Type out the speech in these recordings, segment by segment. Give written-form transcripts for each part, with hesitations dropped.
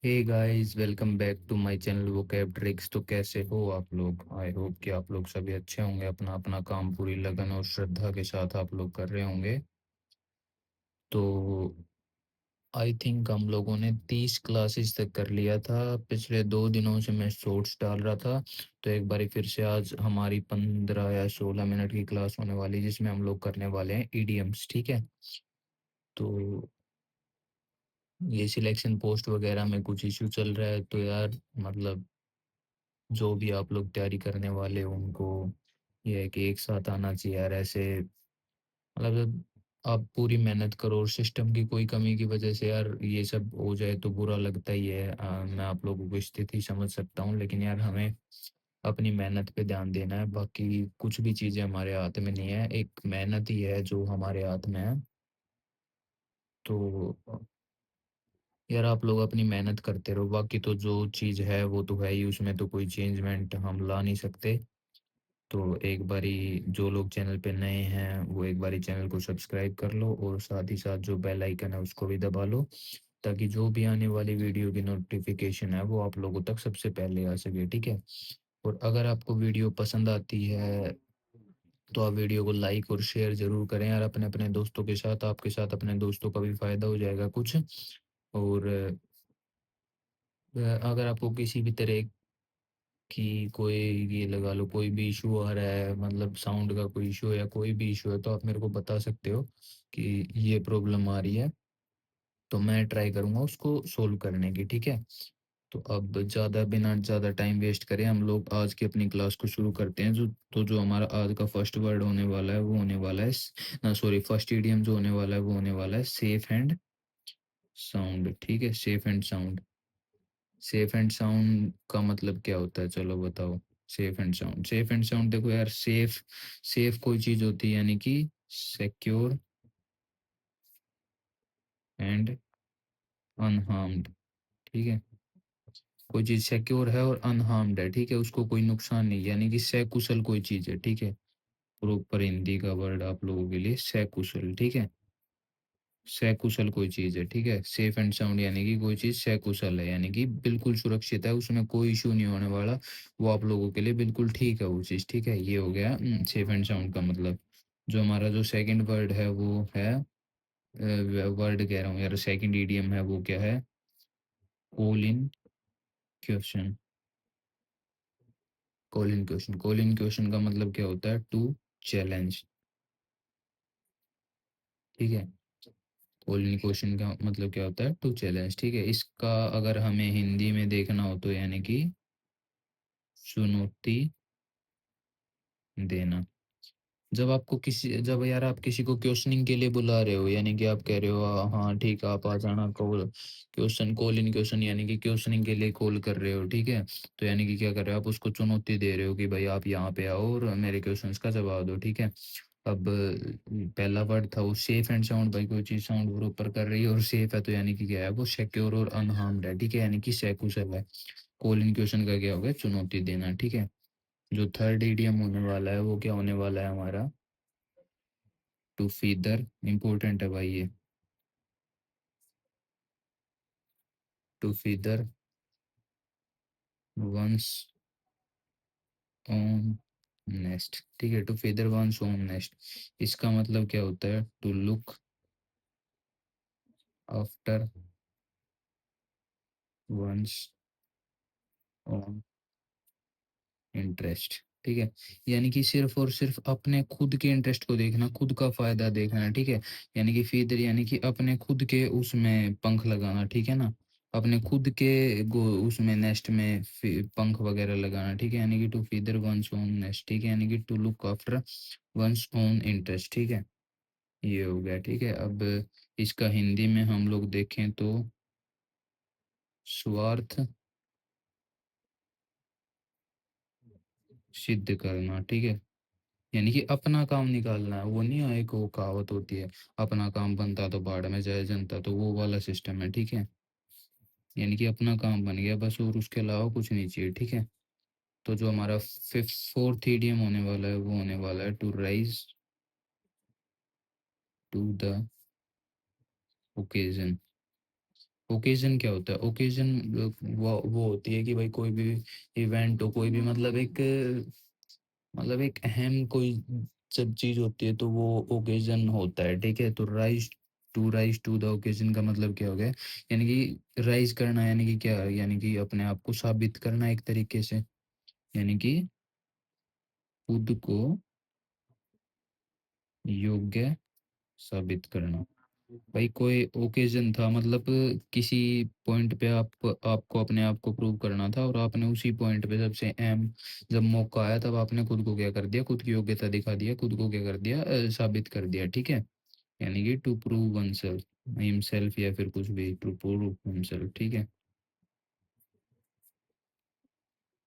Hey guys, welcome back to my channel vocab tricks. तो कैसे हो आप लोग? आई होप कि आप लोग सभी अच्छे होंगे। अपना अपना काम पूरी लगन और श्रद्धा के साथ आप लोग कर रहे होंगे। तो आई थिंक हम लोगों ने 30 क्लासेस तक कर लिया था। पिछले 2 दिनों से मैं शॉर्ट्स डाल रहा था। तो एक बारी फिर से आज हमारी 15 या 16 मिनट की क्लास होने वाली है, जिसमें हम लोग करने वाले हैं ईडीएम्स। ठीक है। तो ये सिलेक्शन पोस्ट वगैरह में कुछ इशू चल रहा है, तो यार मतलब जो भी आप लोग तैयारी करने वाले हो उनको ये है कि एक साथ आना चाहिए यार। ऐसे मतलब आप पूरी मेहनत करो और सिस्टम की कोई कमी की वजह से यार ये सब हो जाए तो बुरा लगता ही है। मैं आप लोगों की स्थिति समझ सकता हूँ, लेकिन यार हमें अपनी मेहनत पे ध्यान देना है। बाकी कुछ भी चीज़ें हमारे हाथ में नहीं है, एक मेहनत ही है जो हमारे हाथ में है। तो यार आप लोग अपनी मेहनत करते रहो। बाकी तो जो चीज़ है वो तो है ही, उसमें तो कोई चेंजमेंट हम ला नहीं सकते। तो एक बारी जो लोग चैनल पे नए हैं वो एक बारी चैनल को सब्सक्राइब कर लो, और साथ ही साथ जो बेल आइकन है उसको भी दबा लो, ताकि जो भी आने वाली वीडियो की नोटिफिकेशन है वो आप लोगों तक सबसे पहले आ सके। ठीक है। और अगर आपको वीडियो पसंद आती है तो आप वीडियो को लाइक और शेयर ज़रूर करें यार, अपने अपने दोस्तों के साथ। आपके साथ अपने दोस्तों का भी फ़ायदा हो जाएगा कुछ। और अगर आपको किसी भी तरह कि कोई ये लगा लो कोई भी इशू आ रहा है, मतलब साउंड का कोई इशू है या कोई भी इशू है, तो आप मेरे को बता सकते हो कि ये प्रॉब्लम आ रही है। तो मैं ट्राई करूँगा उसको सोल्व करने की। ठीक है। तो अब बिना ज़्यादा टाइम वेस्ट करें हम लोग आज की अपनी क्लास को शुरू करते हैं। जो हमारा आज का फर्स्ट वर्ड होने वाला है वो होने वाला है ना, सॉरी, फर्स्ट ईडीएम जो होने वाला है वो होने वाला है सेफ एंड साउंड। ठीक है, safe and sound. Safe and sound का मतलब क्या होता है, चलो बताओ। Safe and sound, safe and sound, देखो यार, सेफ सेफ कोई चीज होती है यानी कि सिक्योर एंड अनहार्म्ड। ठीक है। कोई चीज सिक्योर है और अनहार्म्ड है, ठीक है, उसको कोई नुकसान नहीं, यानी कि सकुशल कोई चीज है। ठीक है। प्रॉपर हिंदी का वर्ड आप लोगों के लिए सकुशल। ठीक है। सकुशल कोई चीज़ है। ठीक है। सेफ एंड साउंड यानी कि कोई चीज़ सकुशल है, यानी कि बिल्कुल सुरक्षित है, उसमें कोई इशू नहीं होने वाला। वो आप लोगों के लिए बिल्कुल ठीक है वो चीज़। ठीक है, ये हो गया सेफ एंड साउंड का मतलब। जो हमारा जो सेकंड वर्ड है वो है, वर्ड कह रहा हूँ यार, सेकंड ईडीएम है वो क्या है? Call in question. Call in question, call in question का मतलब क्या होता है? To challenge. ठीक है। कॉल इन क्वेश्चन का मतलब क्या होता है? To challenge. ठीक है। इसका अगर हमें हिंदी में देखना हो तो यानी कि चुनौती देना। जब यार आप किसी को क्वेश्चनिंग के लिए बुला रहे हो, यानी कि आप कह रहे हो हाँ ठीक है आप आ जाना, call question, call in question यानी कि क्वेश्चनिंग के लिए कॉल कर रहे हो। ठीक है। तो यानी कि क्या कर रहे हो, आप उसको चुनौती दे रहे हो कि भाई आप यहाँ पे आओ और मेरे क्वेश्चंस का जवाब दो। ठीक है। अब पहला वर्ड था वो सेफ एंड साउंड, भाई कोई चीज़ साउंड प्रॉपर कर रही है और सेफ है, तो यानी कि क्या है, वो सिक्योर और अनहार्म्ड है। ठीक है, यानी कि सकुशल है। कॉल इन क्वेश्चन का क्या हो गया? चुनौती देना। ठीक है। जो थर्ड ईडीएम होने वाला है वो क्या होने वाला है हमारा? To feather. इंपॉर्टेंट है भाई ये। To feather one's own nest. ठीक है, to feather one's own nest. इसका मतलब क्या होता है? To look after one's own interest. ठीक है। यानी कि सिर्फ और सिर्फ अपने खुद के इंटरेस्ट को देखना, खुद का फायदा देखना है। ठीक है। यानी कि फीदर यानी कि अपने खुद के उसमें पंख लगाना। ठीक है ना, अपने खुद के उसमें नेस्ट में पंख वगैरह लगाना। ठीक है। यानी कि to feather one's own nest. ठीक है। यानी कि to look after one's own interest. ठीक है, ये हो गया। ठीक है। अब इसका हिंदी में हम लोग देखें तो स्वार्थ सिद्ध करना। ठीक है। यानी कि अपना काम निकालना है, वो नहीं है, एक वो कहावत होती है, अपना काम बनता तो बाढ़ में जाए जनता, तो वो वाला सिस्टम है। ठीक है। यानी कि अपना काम बन गया बस, और उसके अलावा कुछ नहीं चाहिए। ठीक है। तो जो हमारा फिफ्थ फोर्थ ईडीएम होने वाला है वो होने वाला है to rise to the occasion. Occasion क्या होता है? ओकेजन वो होती है कि भाई कोई भी इवेंट हो, कोई भी मतलब एक अहम कोई जब चीज़ होती है तो वो ओकेजन होता है, ठीक है? तो राइज़ टू द ओकेजन का मतलब क्या हो गया? यानी कि राइज़ करना यानी कि क्या? यानी कि अपने आप को साबित करना एक तरीके से, यानी कि खुद को योग्य साबित करना। भाई कोई ओकेजन था, मतलब किसी पॉइंट पे आपको अपने आप को प्रूव करना था और आपने उसी पॉइंट पे सबसे अहम जब मौका आया तब आपने खुद को क्या कर दिया, खुद की योग्यता दिखा दिया, खुद को क्या कर दिया, साबित कर दिया, ठीक है? यानी कि टू प्रूव वनसेल्फ, हिमसेल्फ, या फिर कुछ भी, टू प्रूव हिमसेल्फ, ठीक है?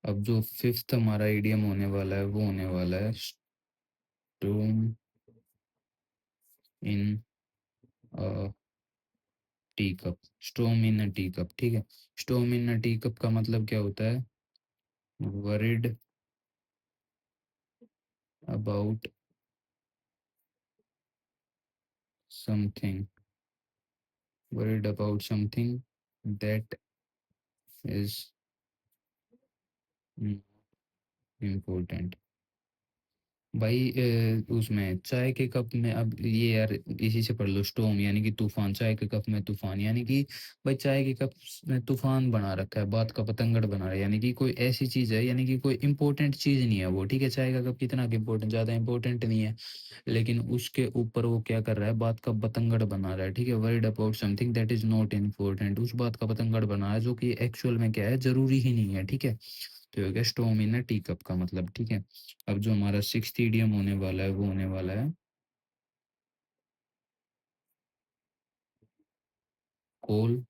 अब जो फिफ्थ हमारा इडियम होने वाला है वो होने वाला है storm in tea cup. Storm in a tea cup, ठीक है? स्टोम इन अ टी कप का मतलब क्या होता है? Worried about something, worried about something that is important. भाई उसमें चाय के कप में, अब ये यार इसी से पढ़ लो, स्टोम यानी कि तूफान, चाय के कप में तूफान, यानी कि भाई चाय के कप में तूफान बना रखा है, बात का पतंगड़ बना रहा है, यानी कि कोई ऐसी चीज़ है, यानी कि कोई इंपॉर्टेंट चीज़ नहीं है वो, ठीक है? चाय का कप कितना इंपॉर्टेंट, ज़्यादा इंपॉर्टेंट नहीं है, लेकिन उसके ऊपर वो क्या कर रहा है, बात का बतंगड़ बना रहा है, ठीक है? Worried about something that is not important, उस बात का बतंगड़ बना रहा है जो कि एक्चुअल में क्या है, जरूरी ही नहीं है, ठीक है? तो ये हो गया स्टोम इन अ टी कप का मतलब, ठीक है? अब जो हमारा सिक्स्थ ईडियम होने वाला है वो होने वाला है call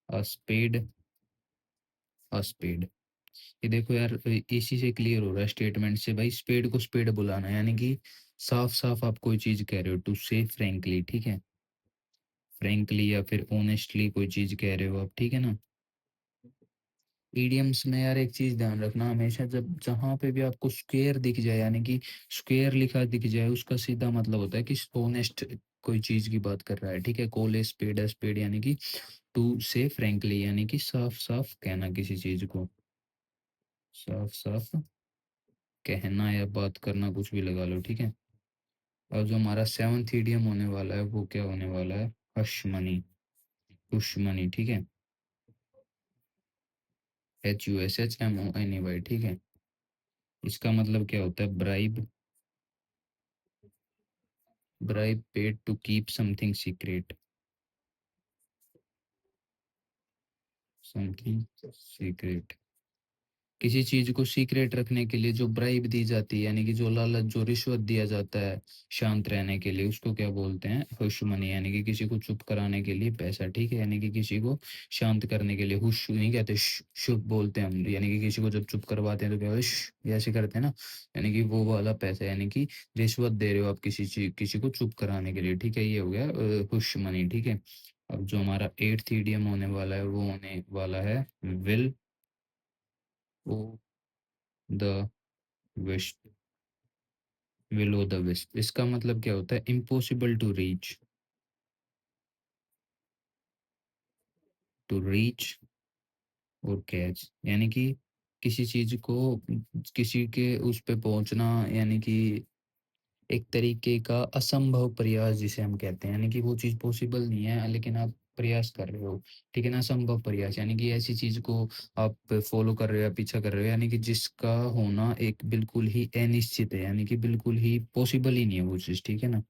a spade a spade. ये देखो यार, इसी से क्लियर हो रहा है स्टेटमेंट से, भाई स्पेड को स्पेड बुलाना, यानी कि साफ साफ आप कोई चीज कह रहे हो, टू से फ्रेंकली, ठीक है? फ्रेंकली या फिर ऑनेस्टली कोई चीज कह रहे हो आप, ठीक है ना? ईडियम्स में यार एक चीज ध्यान रखना, हमेशा जब जहां पे भी आपको स्क्वेयर दिख जाए, यानी कि स्क्वेयर लिखा दिख जाए, उसका सीधा मतलब होता है कि ऑनेस्ट कोई चीज की बात कर रहा है, ठीक है? कॉल ए स्पेड यानी कि टू से फ्रेंकली, यानी कि साफ साफ कहना किसी चीज को, साफ साफ कहना या बात करना, कुछ भी लगा लो, ठीक है? और जो हमारा सेवंथ ईडियम होने वाला है वो क्या होने वाला है? हश मनी, हुश मनी, ठीक है? HUSHMONEY, ठीक है? इसका मतलब क्या होता है? Bribe, bribe paid to keep something secret, something secret, किसी चीज को सीक्रेट रखने के लिए जो ब्राइब दी जाती है, यानी कि जो लालच, जो रिश्वत दिया जाता है शांत रहने के लिए, उसको क्या बोलते हैं? हुश मनी, यानी कि किसी को चुप कराने के लिए पैसा, ठीक है? यानी कि किसी को शांत करने के लिए, हुश नहीं कहते, शुभ बोलते हैं हम, यानी कि किसी को जब चुप करवाते हैं तो क्या होता है, ये ऐसे करते हैं ना, यानी कि वो वाला पैसा, यानी कि रिश्वत दे रहे हो आप किसी चीज, किसी को चुप कराने के लिए, ठीक है? ये हो गया हुश मनी, ठीक है? अब जो हमारा एट्थ ईडियम होने वाला है वो होने वाला है will o' the wisp, will o' the wisp. इसका मतलब क्या होता है? Impossible to reach, to reach और कैच, यानी कि किसी चीज को, किसी के उस पे पहुंचना, यानी कि एक तरीके का असंभव प्रयास जिसे हम कहते हैं, यानी कि वो चीज पॉसिबल नहीं है लेकिन आप प्रयास कर रहे हो, ठीक है ना? असंभव प्रयास यानी कि ऐसी चीज को आप फॉलो कर रहे हो या पीछा कर रहे हो, यानी कि जिसका होना एक बिल्कुल ही अनिश्चित है, यानी कि बिल्कुल ही पॉसिबल ही नहीं है वो चीज, ठीक है ना?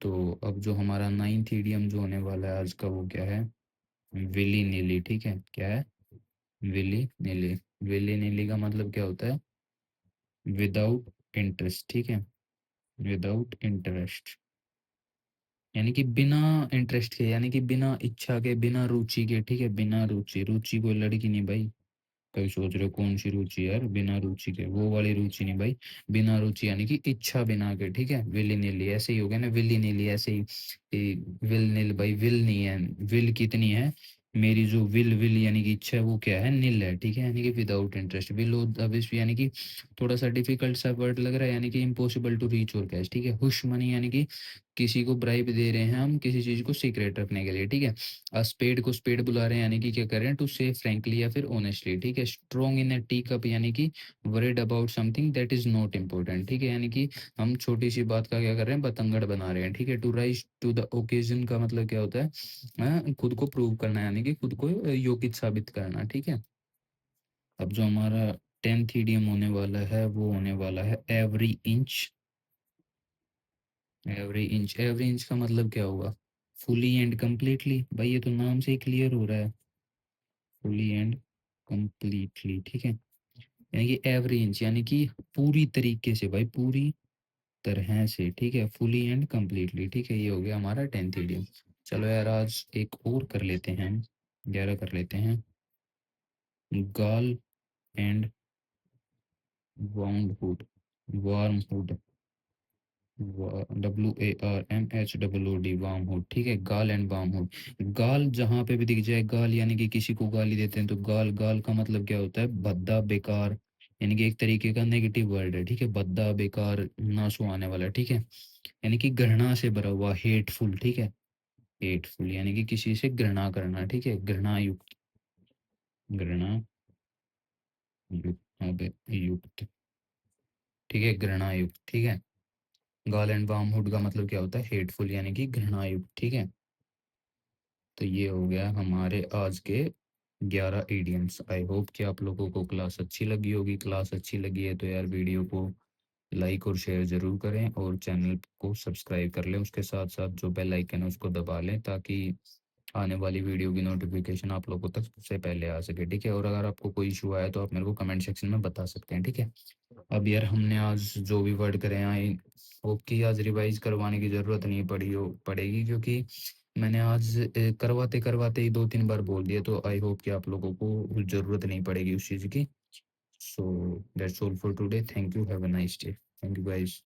तो अब जो हमारा नाइन्थ ईडियम जो होने वाला है आज का वो क्या है? विली नीली, ठीक है? क्या है? विली नीली। विली नीली का मतलब क्या होता है? विदाउट इंटरेस्ट, ठीक है? विदाउट इंटरेस्ट, यानी कि बिना इंटरेस्ट के, यानी कि बिना इच्छा के, बिना रुचि के, ठीक है? बिना रुचि, रुचि कोई लड़की नहीं भाई, कभी सोच रहे हो कौन सी रुचि यार, बिना रुचि के वो वाली रुचि नहीं भाई, बिना रुचि यानी कि इच्छा बिना के, ठीक है? विली नीली ऐसे ही हो गया ना, विली नीली ऐसे ही, विल नील भाई, विल नहीं है, विल कितनी है मेरी, जो विल यानी कि इच्छा है वो क्या है? नील है, ठीक है? यानी कि विदाउट इंटरेस्ट, विल ऑब्वियस, यानी कि थोड़ा सा डिफिकल्ट सा वर्ड लग रहा है, यानी कि इम्पॉसिबल टू रीच और कैच, ठीक है? हुश मनी यानी कि किसी को ब्राइब दे रहे हैं हम किसी चीज़ को सीक्रेट रखने के लिए, ठीक है। स्पेड को स्पेड बुला रहे हैं यानी कि क्या कर रहे हैं, टू से फ्रैंकली या फिर ऑनेस्टली, ठीक है। Strong in a tea cup यानी कि worried about something that is not important, ठीक है। यानी कि हम छोटी सी बात का क्या कर रहे हैं, बतंगड़ बना रहे हैं, ठीक है। To rise to the occasion का मतलब क्या होता है, खुद को प्रूव करना यानी कि खुद को योग्य साबित करना, ठीक है। अब जो हमारा 10th ईडीएम होने वाला है वो होने वाला है एवरी इंच। एवरी इंच का मतलब क्या होगा, फुली एंड कंप्लीटली, भाई ये तो नाम से ही क्लियर हो रहा है, फुली एंड कंप्लीटली, ठीक है। यानी कि एवरी इंच यानी कि पूरी तरीके से भाई, पूरी तरह से, ठीक है। फुली एंड कंप्लीटली, ठीक है। ये हो गया हमारा 10th ईडीएम। चलो यार आज एक और कर लेते हैं हम, 11 कर लेते हैं। गाल and wound hood, warm hood, WARMHOOD, warm hood, ठीक है। गाल एंड वार्म हुड, गाल जहाँ पे भी दिख जाए, गाल यानी कि किसी को गाली देते हैं तो गाल, गाल का मतलब क्या होता है, भद्दा बेकार, यानी कि एक तरीके का नेगेटिव वर्ड है, ठीक है। भद्दा बेकार ना सुहाने वाला, ठीक है। यानी कि घृणा से भरा हुआ, हेटफुल, ठीक है। हेटफुल यानी कि किसी से घृणा करना, ठीक है। घृणा युक्त, घृणा युक्त, अबे युक्त, ठीक है। घृणा युक्त, ठीक है। गाल एंड वार्म हुड का मतलब क्या होता है, हेटफुल यानी कि घृणा युक्त, ठीक है। तो ये हो गया हमारे आज के 11 इडियम्स। आई होप कि आप लोगों को क्लास अच्छी लगी होगी। क्लास अच्छी लगी है तो यार वीडियो को लाइक और शेयर ज़रूर करें और चैनल को सब्सक्राइब कर लें। उसके साथ साथ जो बेल आइकन है उसको दबा लें ताकि आने वाली वीडियो की नोटिफिकेशन आप लोगों तक सबसे पहले आ सके, ठीक है। और अगर आपको कोई इशू आया तो आप मेरे को कमेंट सेक्शन में बता सकते हैं, ठीक है। अब यार हमने आज जो भी वर्ड करे हैं, आई होप कि आज रिवाइज करवाने की ज़रूरत नहीं पड़ेगी, क्योंकि मैंने आज करवाते करवाते ही 2-3 बार बोल दिया, तो आई होप कि आप लोगों को ज़रूरत नहीं पड़ेगी उस चीज़ की। So that's all for today, thank you, have a nice day, thank you guys.